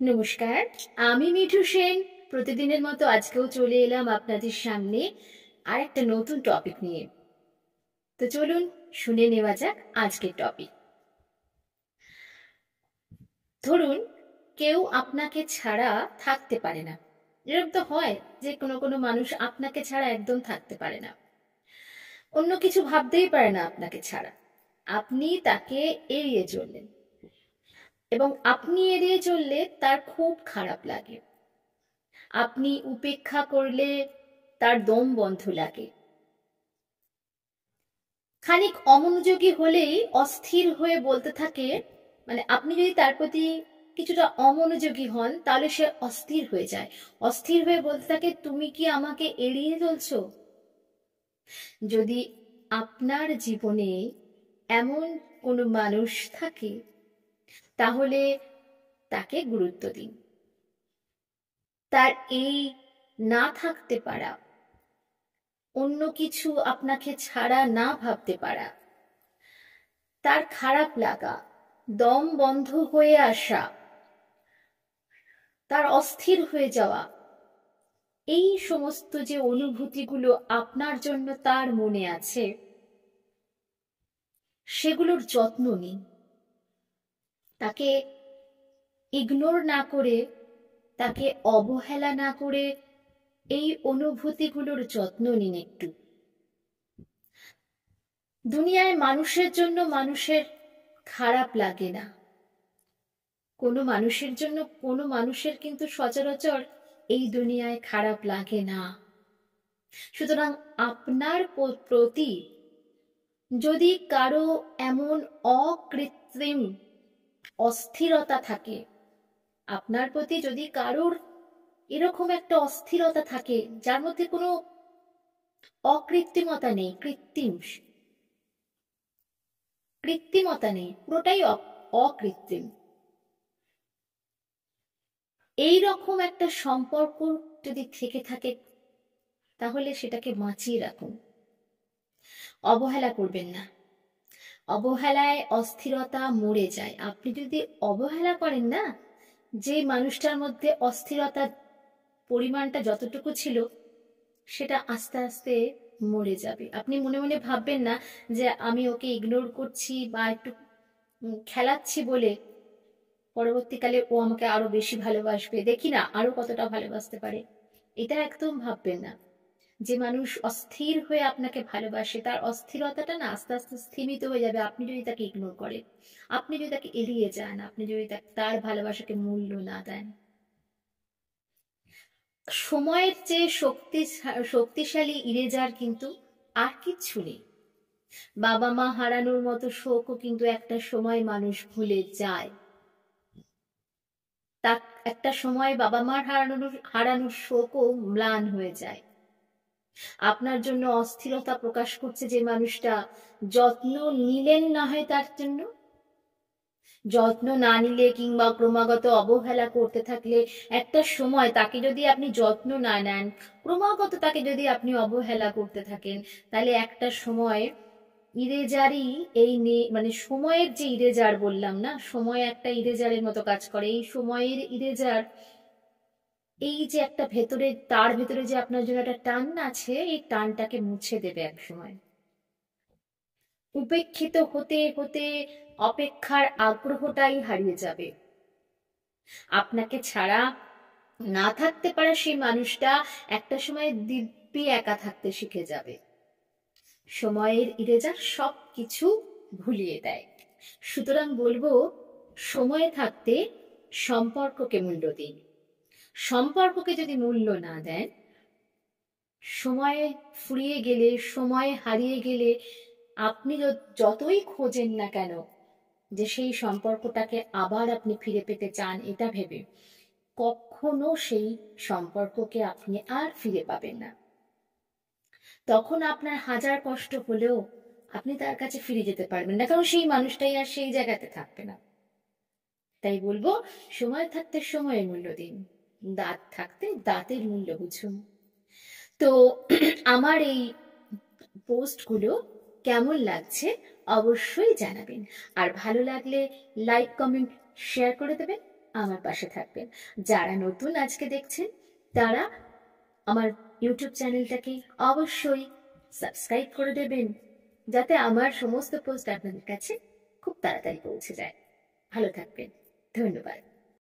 নমস্কার, আমি মিঠু সেন। প্রতিদিনের মতো আজকেও চলে এলাম আপনাদের সামনে আর একটা নতুন টপিক নিয়ে। তো চলুন শুনে নেওয়া যাক আজকের টপিক। ধরুন কেউ আপনাকে ছাড়া থাকতে পারে না। এরকম তো হয় যে কোনো কোনো মানুষ আপনাকে ছাড়া একদম থাকতে পারে না, অন্য কিছু ভাবতেই পারে না আপনাকে ছাড়া। আপনি তাকে এড়িয়ে চললেন এবং আপনি এড়িয়ে চললে তার খুব খারাপ লাগে। আপনি উপেক্ষা করলে তার দম বন্ধ লাগে। খানিক অমনোযোগী হলেই অস্থির হয়ে বলতে থাকে, মানে আপনি যদি তার প্রতি কিছুটা অমনোযোগী হন তাহলে সে অস্থির হয়ে যায়। অস্থির হয়ে বলতে থাকে, তুমি কি আমাকে এড়িয়ে চলছো? যদি আপনার জীবনে এমন কোনো মানুষ থাকে তাহলে তাকে গুরুত্ব দিন। তার এই না থাকতে পারা, অন্য কিছু আপনাকে ছাড়া না ভাবতে পারা, তার খারাপ লাগা, দম বন্ধ হয়ে আসা, তার অস্থির হয়ে যাওয়া, এই সমস্ত যে অনুভূতিগুলো আপনার জন্য তার মনে আছে, সেগুলোর যত্ন নিন। তাকে ইগনোর না করে, তাকে অবহেলা না করে এই অনুভূতিগুলোর যত্ন নিন একটু। দুনিয়ায় মানুষের জন্য মানুষের খারাপ লাগে না। কোনো মানুষের জন্য কোনো মানুষের কিন্তু সচরাচর এই দুনিয়ায় খারাপ লাগে না। সুতরাং আপনার প্রতি যদি কারো এমন অকৃত্রিম অস্থিরতা থাকে, আপনার প্রতি যদি কারোর এরকম একটা অস্থিরতা থাকে যার মধ্যে কোনো অকৃত্রিমতা নেই, কৃত্রিমতা নেই, পুরোটাই অকৃত্রিম, এই রকম একটা সম্পর্ক যদি থেকে থাকে তাহলে সেটাকে বাঁচিয়ে রাখুন। অবহেলা করবেন না। অবহেলায় অস্থিরতা মরে যায়। আপনি যদি অবহেলা করেন না, যে মানুষটার মধ্যে অস্থিরতার পরিমাণটা যতটুকু ছিল সেটা আস্তে আস্তে মরে যাবে। আপনি মনে মনে ভাববেন না যে আমি ওকে ইগনোর করছি বা একটু খেলাচ্ছি বলে পরবর্তীকালে ও আমাকে আরো বেশি ভালোবাসবে, দেখি না আরো কতটা ভালোবাসতে পারে। এটা একদম ভাববেন না। যে মানুষ অস্থির হয়ে আপনাকে ভালোবাসে তার অস্থিরতাটা না আস্তে আস্তে স্থিমিত হয়ে যাবে আপনি যদি তাকে ইগনোর করেন, আপনি যদি তাকে এড়িয়ে যান, আপনি যদি তার ভালোবাসাকে মূল্য না দেন। সময়ের চেয়ে শক্তিশালী ইরেজার কিন্তু আর কিচ্ছু নেই। বাবা মা হারানোর মতো শোকও কিন্তু একটা সময় মানুষ ভুলে যায়। তা একটা সময় বাবা মার হারানোর শোকও ম্লান হয়ে যায়। আপনার জন্য অস্থিরতা প্রকাশ করছে যে মানুষটা, যত্ন নিলেন না হয় তার জন্য। যত্ন না নিলে কিংবা ক্রমাগত অবহেলা করতে থাকলে একটা সময় তাকে যদি আপনি যত্ন না নেন, ক্রমাগত তাকে যদি আপনি অবহেলা করতে থাকেন, তাহলে একটা সময় ইরেজারই মানে সময়ের যে ইরেজার বললাম না, সময় একটা ইরেজারের মতো কাজ করে। এই সময়ের ইরেজার, এই যে একটা ভেতরে তার ভেতরে যে আপনার জন্য একটা টান আছে, এই টানটাকে মুছে দেবে এক সময়। উপেক্ষিত হতে হতে অপেক্ষার আগ্রহটাই হারিয়ে যাবে। আপনাকে ছাড়া না থাকতে পারা সেই মানুষটা একটা সময় দিব্যি একা থাকতে শিখে যাবে। সময়ের ইরেজার সব কিছু ভুলিয়ে দেয়। সুতরাং বলবো, সময় থাকতে সম্পর্ককে মূল্য দিন। সম্পর্ককে যদি মূল্য না দেন, সময়ে ফুরিয়ে গেলে, সময় হারিয়ে গেলে আপনি যতই খোঁজেন না কেন যে সেই সম্পর্কটাকে আবার আপনি ফিরে পেতে চান এটা ভেবে, কখনো সেই সম্পর্ককে আপনি আর ফিরে পাবেন না। তখন আপনার হাজার কষ্ট হলেও আপনি তার কাছে ফিরে যেতে পারবেন না, কারণ সেই মানুষটাই আর সেই জায়গাতে থাকবে না। তাই বলবো, সময় থাকতে সময়ের মূল্য দিন, দাঁত থাকতে দাঁতের মূল্য বুঝুন। তো আমার এই পোস্টগুলো কেমন লাগছে অবশ্যই জানাবেন, আর ভালো লাগলে লাইক কমেন্ট শেয়ার করে দেবেন। আমার পাশে থাকবেন। যারা নতুন আজকে দেখছেন তারা আমার ইউটিউব চ্যানেলটাকে অবশ্যই সাবস্ক্রাইব করে দেবেন, যাতে আমার সমস্ত পোস্ট আপনাদের কাছে খুব তাড়াতাড়ি পৌঁছে যায়। ভালো থাকবেন। ধন্যবাদ।